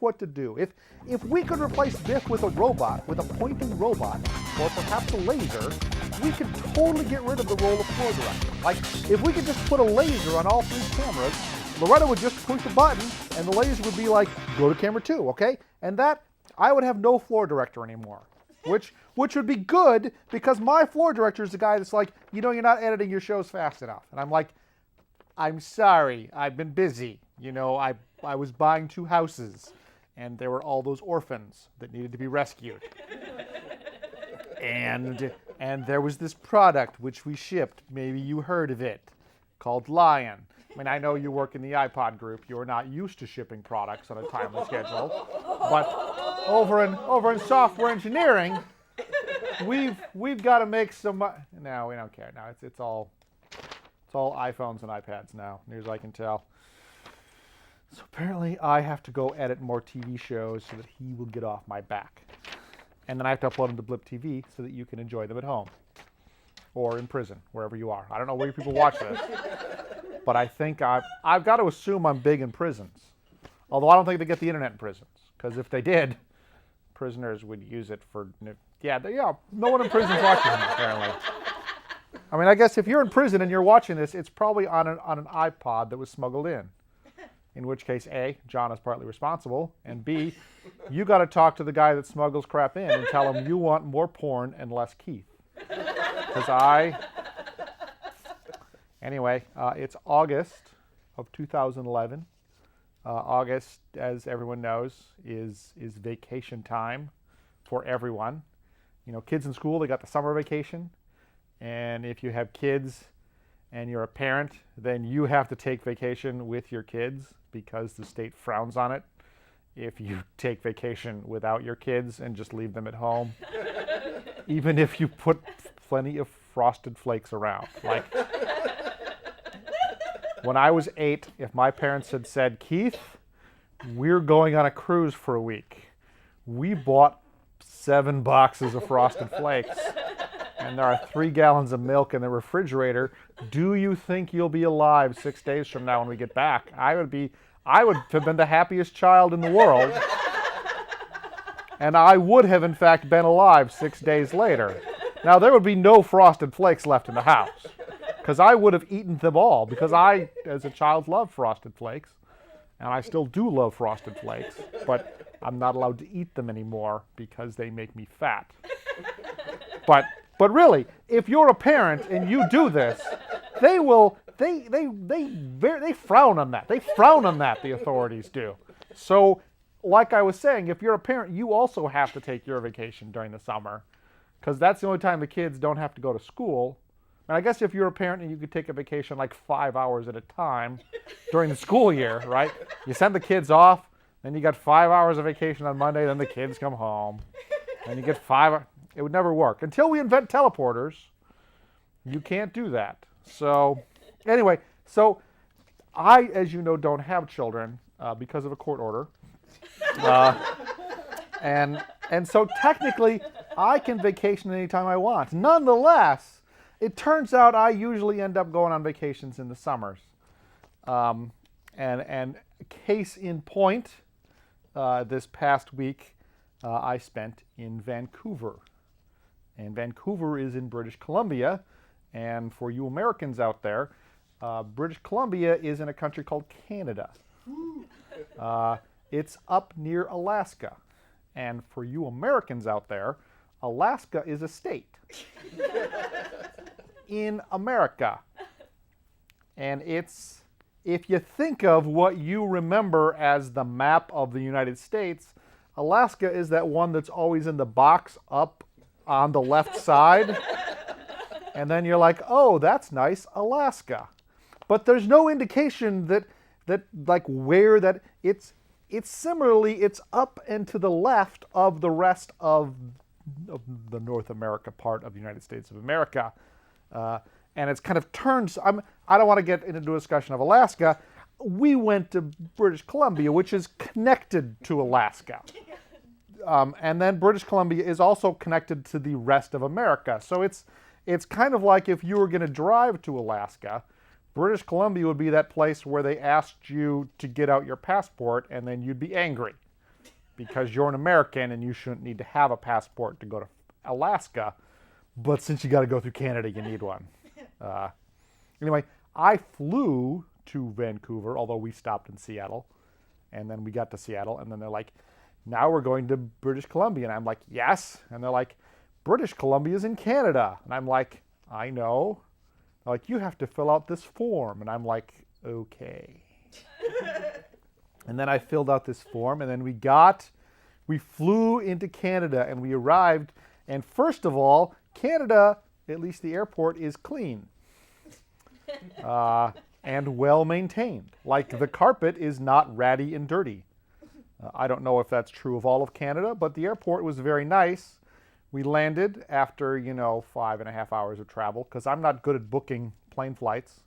what to do. If we could replace Biff with a robot, with a pointing robot, or perhaps a laser, we could totally get rid of the role of floor director. Like, if we could just put a laser on all 3 cameras, Loretta would just push a button, and the laser would be like, go to camera 2, okay? And that, I would have no floor director anymore. Which would be good, because my floor director is the guy that's like, you're not editing your shows fast enough. And I'm like, I'm sorry, I've been busy. I was buying 2 houses, and there were all those orphans that needed to be rescued. And there was this product which we shipped, maybe you heard of it, called Lion. I mean, I know you work in the iPod group. You're not used to shipping products on a timely schedule. But over in software engineering, we've got to make some money. No, we don't care. No, it's all iPhones and iPads now, near as I can tell. So apparently I have to go edit more TV shows so that he will get off my back. And then I have to upload them to Blip TV so that you can enjoy them at home. Or in prison, wherever you are. I don't know where people watch this. But I think I've got to assume I'm big in prisons. Although I don't think they get the internet in prisons. Because if they did, prisoners would use it for... Yeah, no one in prison's watching them, apparently. I mean, I guess if you're in prison and you're watching this, it's probably on an iPod that was smuggled in. In which case, A, John is partly responsible, and B, you got to talk to the guy that smuggles crap in and tell him you want more porn and less Keith. Because Anyway, it's August of 2011. August, as everyone knows, is vacation time for everyone. Kids in school, they got the summer vacation. And if you have kids and you're a parent, then you have to take vacation with your kids because the state frowns on it if you take vacation without your kids and just leave them at home. Even if you put plenty of Frosted Flakes around. Like, when I was 8, if my parents had said, Keith, we're going on a cruise for a week, we bought 7 boxes of Frosted Flakes, and there are 3 gallons of milk in the refrigerator. Do you think you'll be alive 6 days from now when we get back? I would have been the happiest child in the world, and I would have, in fact, been alive 6 days later. Now, there would be no Frosted Flakes left in the house, because I would have eaten them all, because I, as a child, loved Frosted Flakes, and I still do love Frosted Flakes, but I'm not allowed to eat them anymore because they make me fat. But really, if you're a parent and you do this, they frown on that. They frown on that, the authorities do. So, like I was saying, if you're a parent, you also have to take your vacation during the summer, because that's the only time the kids don't have to go to school. And I guess if you're a parent and you could take a vacation like 5 hours at a time during the school year, right? You send the kids off, then you got 5 hours of vacation on Monday, then the kids come home. And you get 5... It would never work. Until we invent teleporters, you can't do that. So, anyway, so I, as you know, don't have children because of a court order. And so technically, I can vacation anytime I want. Nonetheless, it turns out I usually end up going on vacations in the summers. And case in point, this past week, I spent in Vancouver. And Vancouver is in British Columbia. And for you Americans out there, British Columbia is in a country called Canada. It's up near Alaska. And for you Americans out there, Alaska is a state in America. And it's, if you think of what you remember as the map of the United States, Alaska is that one that's always in the box up on the left side. And then you're like, oh, that's nice, Alaska. But there's no indication that like where that it's similarly, it's up and to the left of the rest of the North America part of the United States of America. And it's kind of turned, I don't want to get into a discussion of Alaska. We went to British Columbia, which is connected to Alaska. And then British Columbia is also connected to the rest of America. So it's kind of like if you were going to drive to Alaska, British Columbia would be that place where they asked you to get out your passport and then you'd be angry. because you're an American and you shouldn't need to have a passport to go to Alaska. But since you got to go through Canada, you need one. Anyway, I flew to Vancouver, although we stopped in Seattle. And then we got to Seattle, and then they're like, now we're going to British Columbia. And I'm like, yes. And they're like, British Columbia's in Canada. And I'm like, I know. They're like, you have to fill out this form. And I'm like, okay. And then I filled out this form, and then we flew into Canada, and we arrived. And first of all, Canada, at least the airport, is clean and well maintained. Like, the carpet is not ratty and dirty. I don't know if that's true of all of Canada, but the airport was very nice. We landed after, 5.5 hours of travel, because I'm not good at booking plane flights.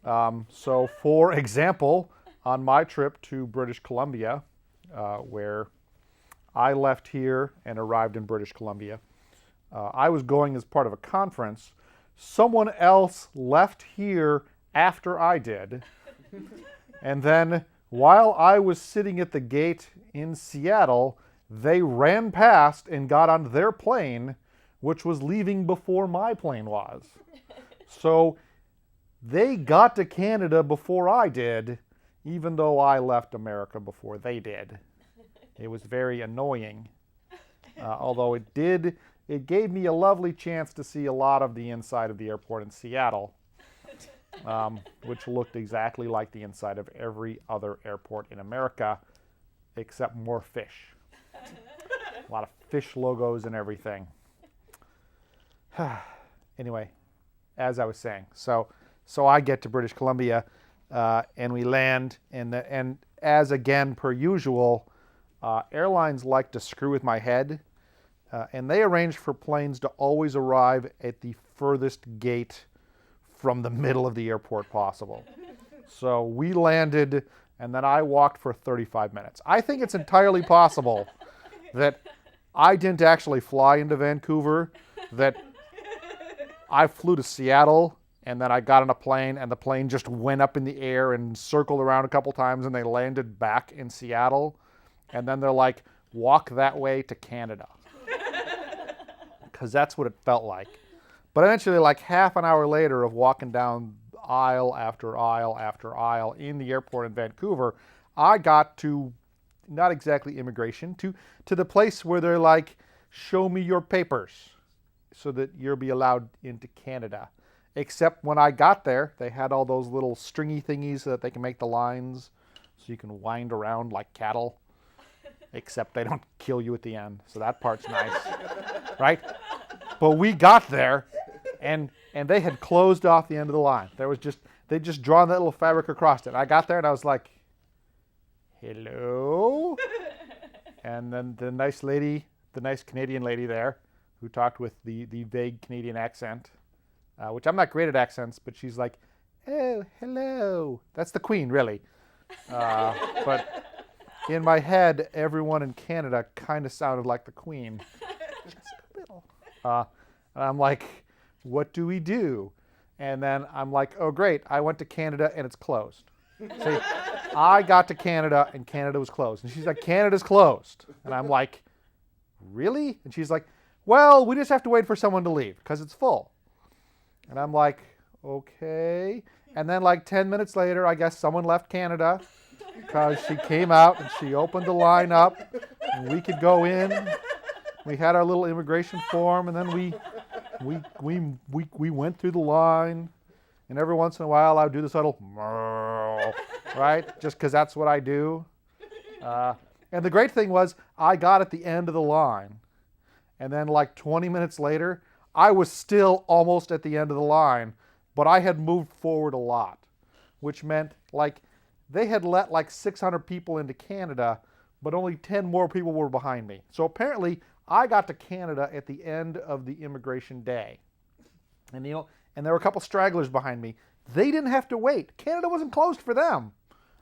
So, for example, on my trip to British Columbia, where I left here and arrived in British Columbia, I was going as part of a conference. Someone else left here after I did. And then while I was sitting at the gate in Seattle, they ran past and got on their plane, which was leaving before my plane was. So they got to Canada before I did, even though I left America before they did. It was very annoying. Although it gave me a lovely chance to see a lot of the inside of the airport in Seattle, which looked exactly like the inside of every other airport in America, except more fish. A lot of fish logos and everything. Anyway, as I was saying, so I get to British Columbia, and we land, and as again per usual, airlines like to screw with my head, and they arrange for planes to always arrive at the furthest gate from the middle of the airport possible. So we landed, and then I walked for 35 minutes. I think it's entirely possible that I didn't actually fly into Vancouver, that I flew to Seattle, and then I got on a plane, and the plane just went up in the air and circled around a couple times, and they landed back in Seattle. And then they're like, walk that way to Canada. Because that's what it felt like. But eventually, like half an hour later of walking down aisle after aisle after aisle in the airport in Vancouver, I got to, not exactly immigration, to the place where they're like, show me your papers so that you'll be allowed into Canada. Except when I got there, they had all those little stringy thingies so that they can make the lines so you can wind around like cattle. Except they don't kill you at the end, so that part's nice, right? But we got there, and they had closed off the end of the line. They'd just drawn that little fabric across it. I got there, and I was like, hello? And then the nice Canadian lady there, who talked with the vague Canadian accent, which I'm not great at accents, but she's like, oh, hello. That's the Queen, really. But in my head, everyone in Canada kind of sounded like the Queen. Just a little. And I'm like, what do we do? And then I'm like, oh, great. I went to Canada, and it's closed. See, I got to Canada, and Canada was closed. And she's like, Canada's closed. And I'm like, really? And she's like, well, we just have to wait for someone to leave, because it's full. And I'm like, okay. And then like 10 minutes later, I guess someone left Canada, because she came out and she opened the line up, and we could go in. We had our little immigration form, and then we went through the line, and every once in a while I would do this little, right? Just because that's what I do. And the great thing was I got at the end of the line, and then like 20 minutes later, I was still almost at the end of the line, but I had moved forward a lot, which meant like they had let like 600 people into Canada, but only 10 more people were behind me. So apparently I got to Canada at the end of the immigration day. And and there were a couple stragglers behind me. They didn't have to wait. Canada wasn't closed for them.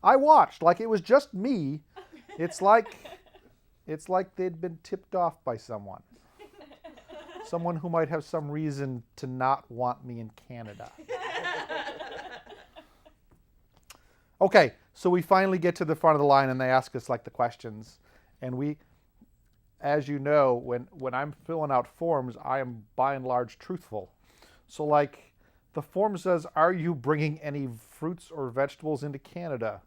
I watched like it was just me. It's like they'd been tipped off by someone. Someone who might have some reason to not want me in Canada. Okay, So we finally get to the front of the line and they ask us like the questions. And we, as you know, when I'm filling out forms, I am by and large truthful. So like the form says, are you bringing any fruits or vegetables into Canada?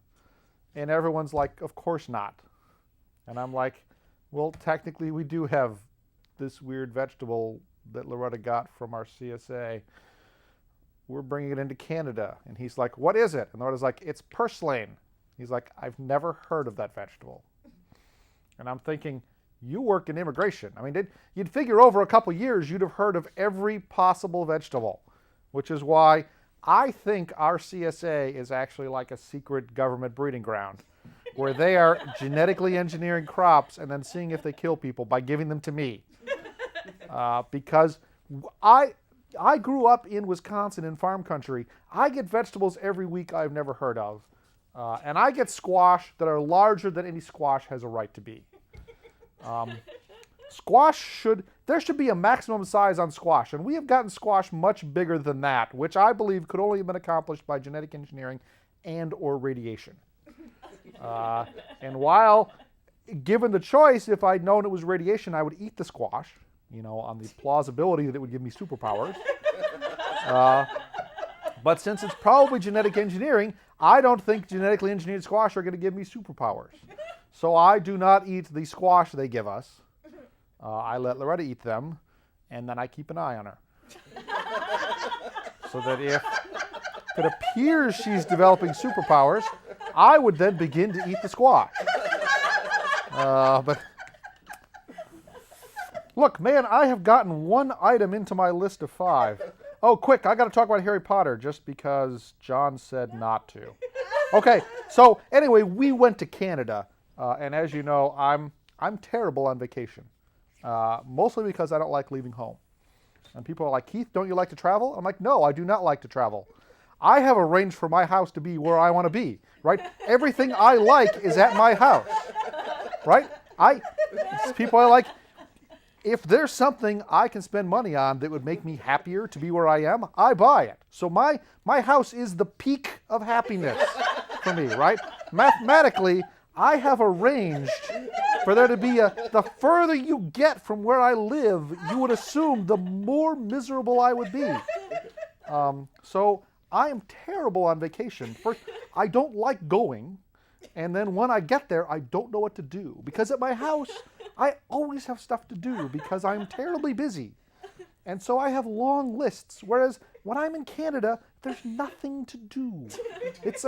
And everyone's like, of course not. And I'm like, well, technically we do have this weird vegetable that Loretta got from our CSA. We're bringing it into Canada. And he's like, what is it? And Loretta's like, it's purslane. He's like, I've never heard of that vegetable. And I'm thinking, you work in immigration. I mean, you'd figure over a couple years you'd have heard of every possible vegetable, which is why I think our CSA is actually like a secret government breeding ground where they are genetically engineering crops and then seeing if they kill people by giving them to me. Because I grew up in Wisconsin in farm country. I get vegetables every week I've never heard of. And I get squash that are larger than any squash has a right to be. There should be a maximum size on squash, and we have gotten squash much bigger than that, which I believe could only have been accomplished by genetic engineering and or radiation. And while, given the choice, if I'd known it was radiation, I would eat the squash, on the plausibility that it would give me superpowers. But since it's probably genetic engineering, I don't think genetically engineered squash are going to give me superpowers. So I do not eat the squash they give us. I let Loretta eat them, and then I keep an eye on her. So that if it appears she's developing superpowers, I would then begin to eat the squash. But look, man, I have gotten one item into my list of 5. Oh, quick, I got to talk about Harry Potter just because John said not to. Okay, so anyway, we went to Canada, and as you know, I'm terrible on vacation, mostly because I don't like leaving home. And people are like, Keith, don't you like to travel? I'm like, no, I do not like to travel. I have arranged for my house to be where I want to be, right? Everything I like is at my house, right? People are like, if there's something I can spend money on that would make me happier to be where I am, I buy it. So my house is the peak of happiness for me, right? Mathematically, I have arranged for there to be the further you get from where I live, you would assume the more miserable I would be. So I am terrible on vacation. First, I don't like going. And then when I get there, I don't know what to do. Because at my house, I always have stuff to do because I'm terribly busy. And so I have long lists. Whereas when I'm in Canada, there's nothing to do. It's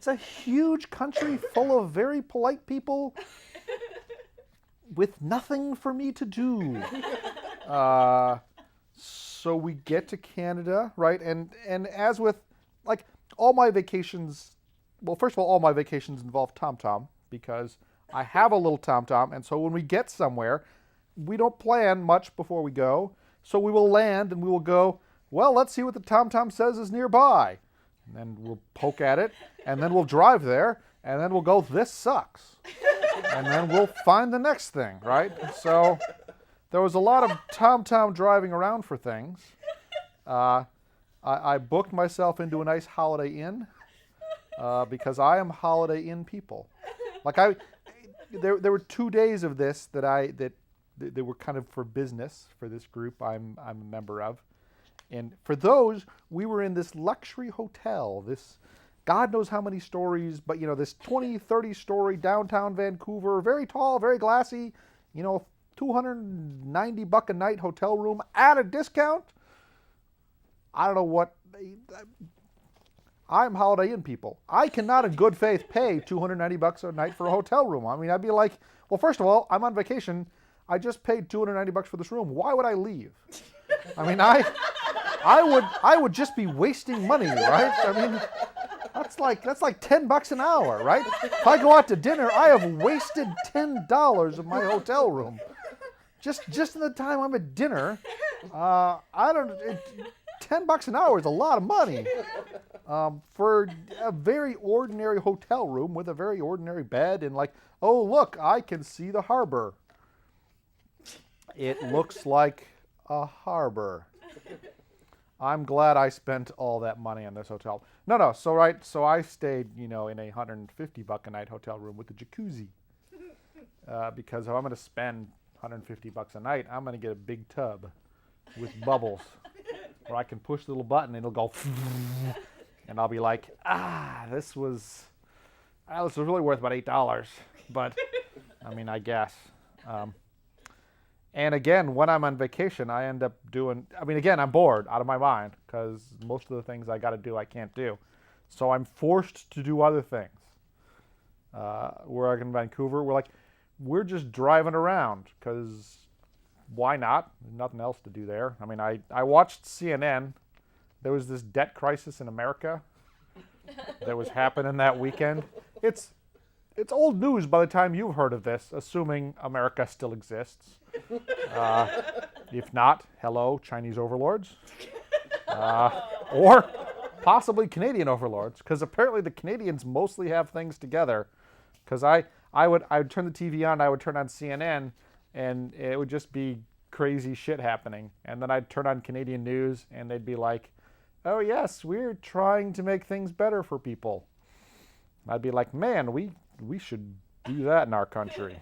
a huge country full of very polite people with nothing for me to do. So we get to Canada, right? And as with, like, all my vacations, well, first of all my vacations involve TomTom because I have a little TomTom, and so when we get somewhere, we don't plan much before we go. So we will land and we will go, well, let's see what the TomTom says is nearby. And then we'll poke at it, and then we'll drive there, and then we'll go, this sucks. And then we'll find the next thing, right? So there was a lot of TomTom driving around for things. I booked myself into a nice Holiday Inn because I am Holiday Inn people. Like there were 2 days of this that they were kind of for business for this group I'm a member of. And for those, we were in this luxury hotel, this God knows how many stories, but this 20, 30-story downtown Vancouver, very tall, very glassy, $290 a night hotel room at a discount. I don't know what. I'm Holiday Inn people. I cannot in good faith pay $290 a night for a hotel room. I mean, I'd be like, well, first of all, I'm on vacation. I just paid $290 for this room. Why would I leave? I mean, I would just be wasting money, right? I mean, that's like $10 an hour, right? If I go out to dinner, I have wasted $10 of my hotel room. Just in the time I'm at dinner, $10 an hour is a lot of money for a very ordinary hotel room with a very ordinary bed and like, oh look, I can see the harbor. It looks like a harbor. I'm glad I spent all that money on this hotel. No. So I stayed, in a $150 a night hotel room with a jacuzzi. Because if I'm going to spend $150 a night, I'm going to get a big tub with bubbles where I can push the little button and it'll go, and I'll be like, this was really worth about $8. But I guess. And again, when I'm on vacation, I end up doing, again, I'm bored out of my mind because most of the things I got to do, I can't do. So I'm forced to do other things. We're in Vancouver, we're just driving around because why not? There's nothing else to do there. I watched CNN. There was this debt crisis in America that was happening that weekend. It's old news by the time you've heard of this, assuming America still exists. If not, hello, Chinese overlords. Or possibly Canadian overlords, because apparently the Canadians mostly have things together. Because I would turn the TV on, I would turn on CNN, and it would just be crazy shit happening. And then I'd turn on Canadian news, and they'd be like, oh yes, we're trying to make things better for people. And I'd be like, man, we should do that in our country.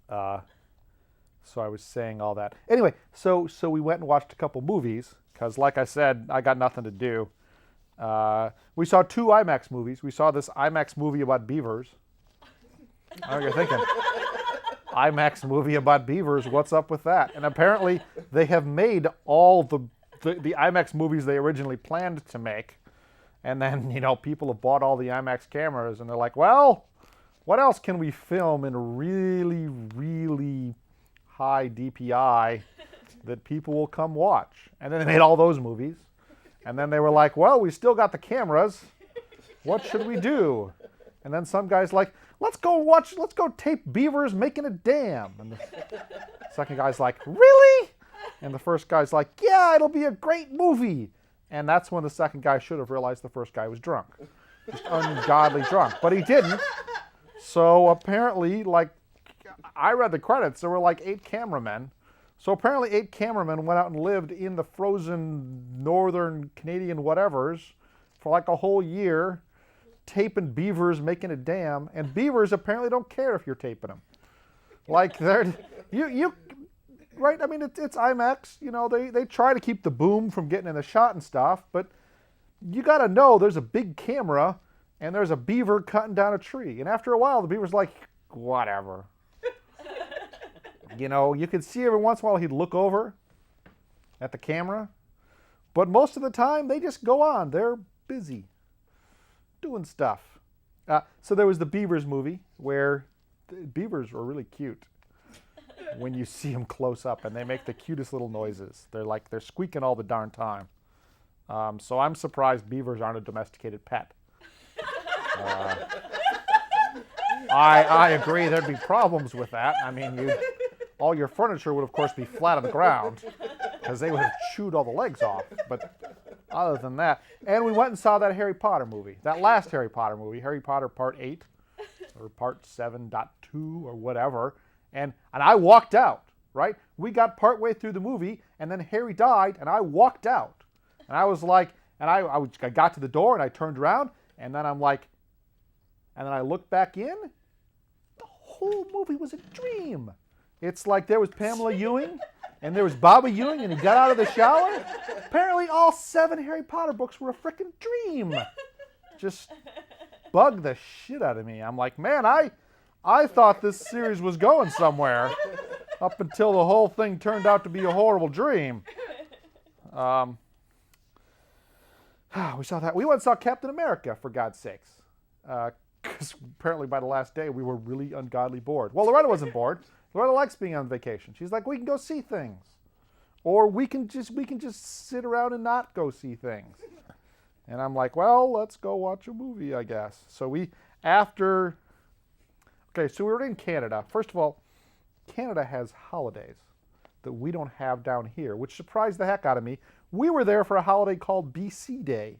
So I was saying all that. Anyway, so we went and watched a couple movies, because like I said, I got nothing to do. We saw 2 IMAX movies. We saw this IMAX movie about beavers. I know what you're thinking. IMAX movie about beavers, what's up with that? And apparently they have made all the IMAX movies they originally planned to make. And then, people have bought all the IMAX cameras and they're like, well, what else can we film in really, really high DPI that people will come watch? And then they made all those movies. And then they were like, well, we still got the cameras. What should we do? And then some guy's like, let's go tape beavers making a dam. And the second guy's like, really? And the first guy's like, yeah, it'll be a great movie. And that's when the second guy should have realized the first guy was drunk. Just ungodly drunk. But he didn't. So apparently, I read the credits, there were 8 cameramen. So apparently 8 cameramen went out and lived in the frozen northern Canadian whatevers for a whole year, taping beavers making a dam. And beavers apparently don't care if you're taping them. They're, right? It's IMAX. They try to keep the boom from getting in the shot and stuff, but you got to know there's a big camera and there's a beaver cutting down a tree. And after a while, the beaver's like, whatever. You could see every once in a while he'd look over at the camera, but most of the time they just go on. They're busy doing stuff. So there was the Beavers movie where the beavers were really cute when you see them close up, and they make the cutest little noises. They're squeaking all the darn time. So I'm surprised beavers aren't a domesticated pet. I agree there'd be problems with that. All your furniture would, of course, be flat on the ground because they would have chewed all the legs off. But other than that, and we went and saw that Harry Potter movie, that last Harry Potter movie, Harry Potter Part 8 or Part 7.2 or whatever, and I walked out, right? We got partway through the movie, and then Harry died, and I walked out. And I was like, and I got to the door, and I turned around, and then I'm like, and then I looked back in, the whole movie was a dream. It's like there was Pamela Ewing, and there was Baba Ewing, and he got out of the shower. Apparently all 7 Harry Potter books were a freaking dream. Just bugged the shit out of me. I'm like, man, I thought this series was going somewhere up until the whole thing turned out to be a horrible dream. We saw that. We went and saw Captain America, for God's sakes. Because apparently by the last day, we were really ungodly bored. Well, Loretta wasn't bored. Loretta likes being on vacation. She's like, we can go see things. Or we can just sit around and not go see things. And I'm like, well, let's go watch a movie, I guess. So we were in Canada. First of all, Canada has holidays that we don't have down here, which surprised the heck out of me. We were there for a holiday called BC Day,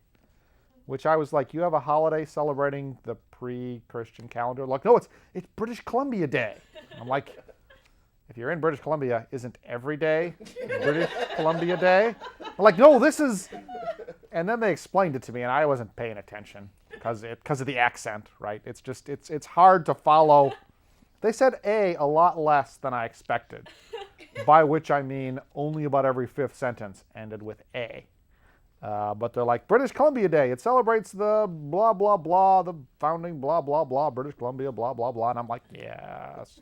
which I was like, you have a holiday celebrating the pre-Christian calendar? Like, no, it's British Columbia Day. I'm like, if you're in British Columbia, isn't every day British Columbia Day? I'm like, no, this is... And then they explained it to me, and I wasn't paying attention because of the accent, right? It's just, it's hard to follow. They said a lot less than I expected, by which I mean only about every fifth sentence ended with A. But they're like, British Columbia Day, it celebrates the blah, blah, blah, the founding blah, blah, blah, British Columbia, blah, blah, blah. And I'm like, yes.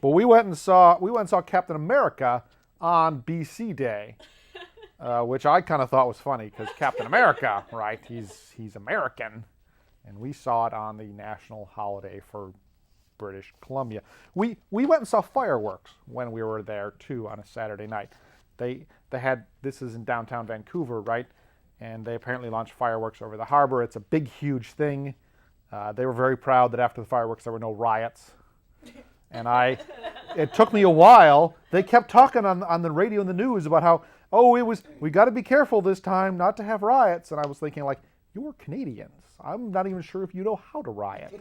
But we went and saw Captain America on BC Day. Which I kind of thought was funny because Captain America, right? He's American, and we saw it on the national holiday for British Columbia. We went and saw fireworks when we were there too on a Saturday night. They had, this is in downtown Vancouver, right? And they apparently launched fireworks over the harbor. It's a big, huge thing. They were very proud that after the fireworks there were no riots. And it took me a while. They kept talking on the radio and the news about how, we got to be careful this time not to have riots. And I was thinking, like, you're Canadians. I'm not even sure if you know how to riot.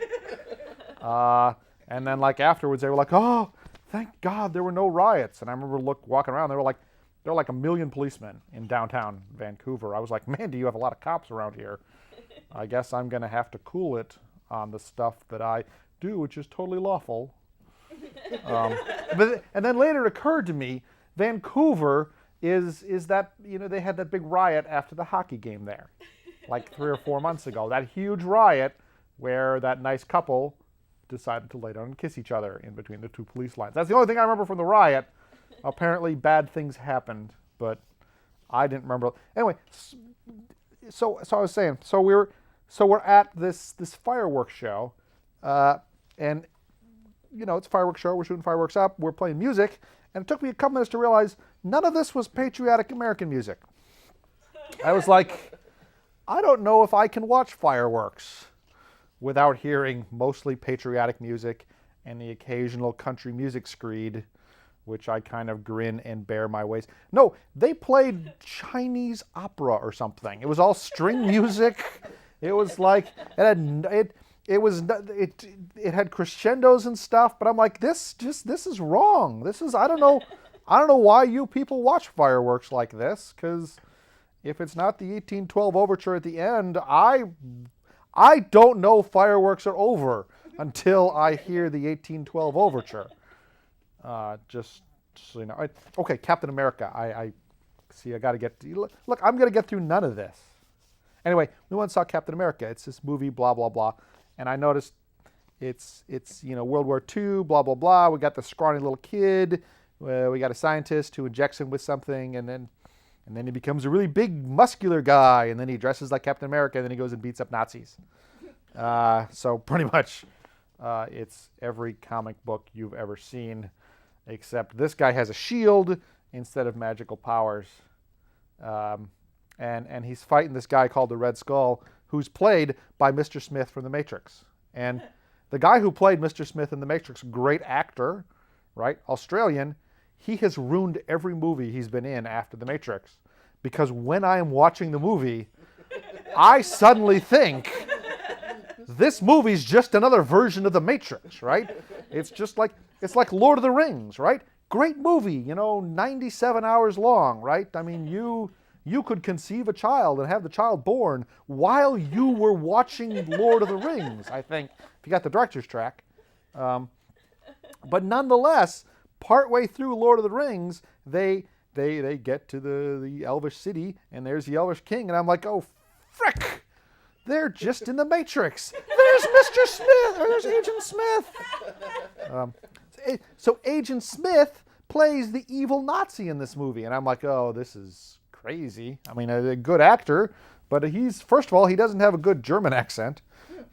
And then, like, afterwards, they were like, oh, thank God there were no riots. And I remember walking around, there were like a million policemen in downtown Vancouver. I was like, man, do you have a lot of cops around here? I guess I'm going to have to cool it on the stuff that I do, which is totally lawful. And then later it occurred to me, Vancouver is that, they had that big riot after the hockey game there, like 3 or 4 months ago. That huge riot where that nice couple decided to lay down and kiss each other in between the two police lines. That's the only thing I remember from the riot. Apparently bad things happened, but I didn't remember. Anyway, so I was saying, so we're at this fireworks show, and it's a fireworks show. We're shooting fireworks up. We're playing music. And it took me a couple minutes to realize none of this was patriotic American music. I was like, I don't know if I can watch fireworks without hearing mostly patriotic music and the occasional country music screed, which I kind of grin and bear my ways. No, they played Chinese opera or something. It was all string music. It was like, it had crescendos and stuff, but I'm like, this is wrong. I don't know why you people watch fireworks like this, because if it's not the 1812 overture at the end, I don't know fireworks are over until I hear the 1812 overture. Just so you know. Okay, Captain America. I got to get... Look, I'm going to get through none of this. Anyway, we went and saw Captain America. It's this movie, blah, blah, blah. And I noticed it's World War II, blah, blah, blah. We got the scrawny little kid. We got a scientist who injects him with something, and then he becomes a really big, muscular guy, and then he dresses like Captain America, and then he goes and beats up Nazis. So pretty much it's every comic book you've ever seen, except this guy has a shield instead of magical powers. And he's fighting this guy called the Red Skull, who's played by Mr. Smith from The Matrix. And the guy who played Mr. Smith in The Matrix, great actor, right? Australian, he has ruined every movie he's been in after The Matrix. Because when I am watching the movie, I suddenly think, this movie's just another version of The Matrix, right? It's like Lord of the Rings, right? Great movie, 97 hours long, right? I mean, you could conceive a child and have the child born while you were watching Lord of the Rings, I think, if you got the director's track. But nonetheless, partway through Lord of the Rings, they get to the Elvish city, and there's the Elvish king, and I'm like, oh, frick! They're just in the Matrix. There's Mr. Smith, or there's Agent Smith. So Agent Smith plays the evil Nazi in this movie, and I'm like, oh, this is crazy. I mean, a good actor, but first of all, he doesn't have a good German accent.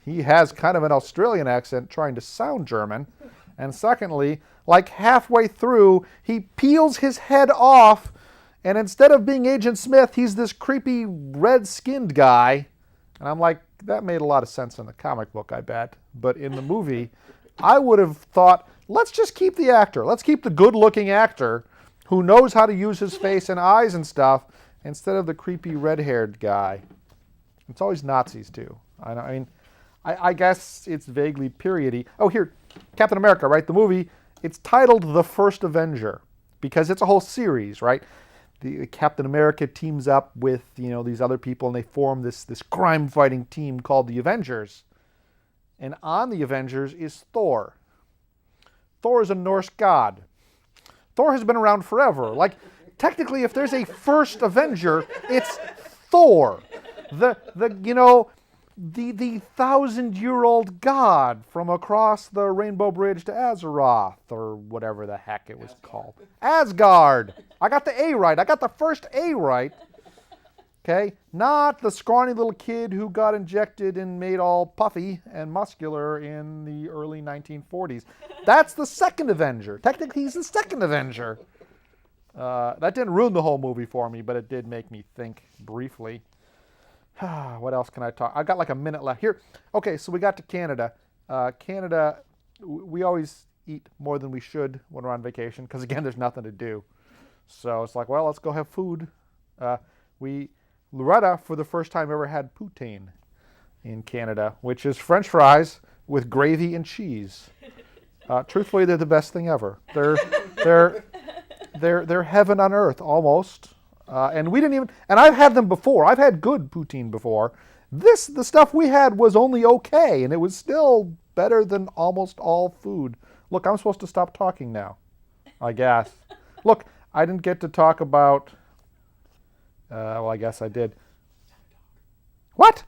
He has kind of an Australian accent trying to sound German. And secondly, like halfway through, he peels his head off, and instead of being Agent Smith, he's this creepy red-skinned guy. And I'm like, that made a lot of sense in the comic book, I bet. But in the movie, I would have thought, let's just keep the actor. Let's keep the good-looking actor who knows how to use his face and eyes and stuff, instead of the creepy red-haired guy. It's always Nazis, too. I guess it's vaguely periody. Oh, here, Captain America, right? The movie, It's titled The First Avenger because it's a whole series, right? The Captain America teams up with, these other people, and they form this crime-fighting team called the Avengers. And on the Avengers is Thor. Thor is a Norse god. Thor has been around forever. Like, technically, if there's a first Avenger, it's Thor. The 1,000-year-old god from across the Rainbow Bridge to Azeroth, or whatever the heck it was called. Asgard. I got the A right. I got the first A right. Okay? Not the scrawny little kid who got injected and made all puffy and muscular in the early 1940s. That's the second Avenger. Technically, he's the second Avenger. That didn't ruin the whole movie for me, but it did make me think briefly. What else can I talk? I got like a minute left here. Okay, so we got to Canada. Canada, we always eat more than we should when we're on vacation because, again, there's nothing to do. So it's like, well, let's go have food. Loretta, for the first time ever, had poutine in Canada, which is French fries with gravy and cheese. Truthfully, they're the best thing ever. They're heaven on earth almost. And we didn't even, and I've had them before. I've had good poutine before. The stuff we had was only okay, and it was still better than almost all food. Look, I'm supposed to stop talking now, I guess. Look, I didn't get to talk about, well, I guess I did. What?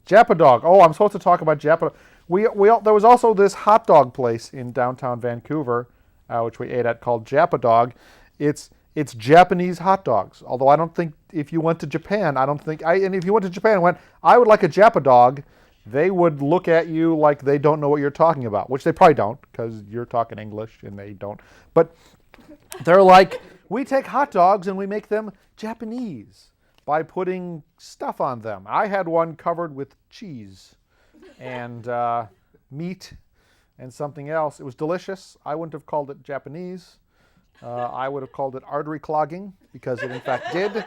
Japa Dog. Oh, I'm supposed to talk about Japa. There was also this hot dog place in downtown Vancouver, which we ate at, called Japa Dog. It's Japanese hot dogs. Although I don't think if you went to Japan, and if you went to Japan and went, I would like a Japa Dog, they would look at you like they don't know what you're talking about, which they probably don't because you're talking English and they don't. But they're like, we take hot dogs and we make them Japanese by putting stuff on them. I had one covered with cheese and meat and something else. It was delicious. I wouldn't have called it Japanese. I would have called it artery clogging because it in fact did.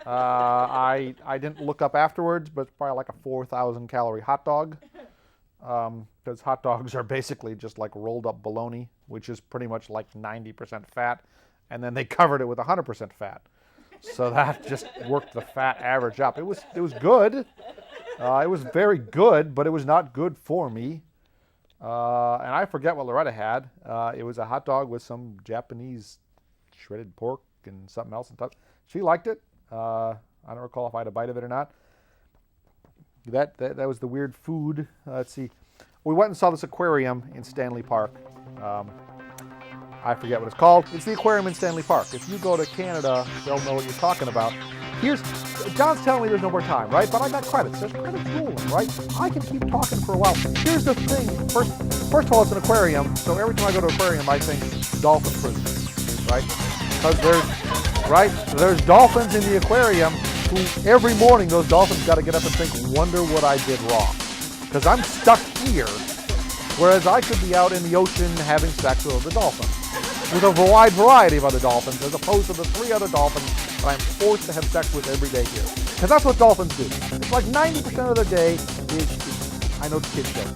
I didn't look up afterwards, but it's probably like a 4,000 calorie hot dog because hot dogs are basically just like rolled up bologna, which is pretty much like 90% fat, and then they covered it with 100% fat. So that just worked the fat average up. It was good. It was very good, but it was not good for me. And I forget what Loretta had. It was a hot dog with some Japanese shredded pork and something else on top. She liked it. I don't recall if I had a bite of it or not. That was the weird food. Let's see. We went and saw this aquarium in Stanley Park. I forget what it's called. It's the aquarium in Stanley Park. If you go to Canada, they'll know what you're talking about. John's telling me there's no more time, right? But I got credits. There's credits ruling, right? I can keep talking for a while. Here's the thing. First of all, it's an aquarium, so every time I go to an aquarium, I think dolphin cruise, right? Because there's dolphins in the aquarium who every morning those dolphins got to get up and think, wonder what I did wrong. Because I'm stuck here, whereas I could be out in the ocean having sex with other dolphins. With a wide variety of other dolphins, as opposed to the 3 other dolphins that I'm forced to have sex with every day here. Because that's what dolphins do. It's like 90% of their day is, I know it's a kid show.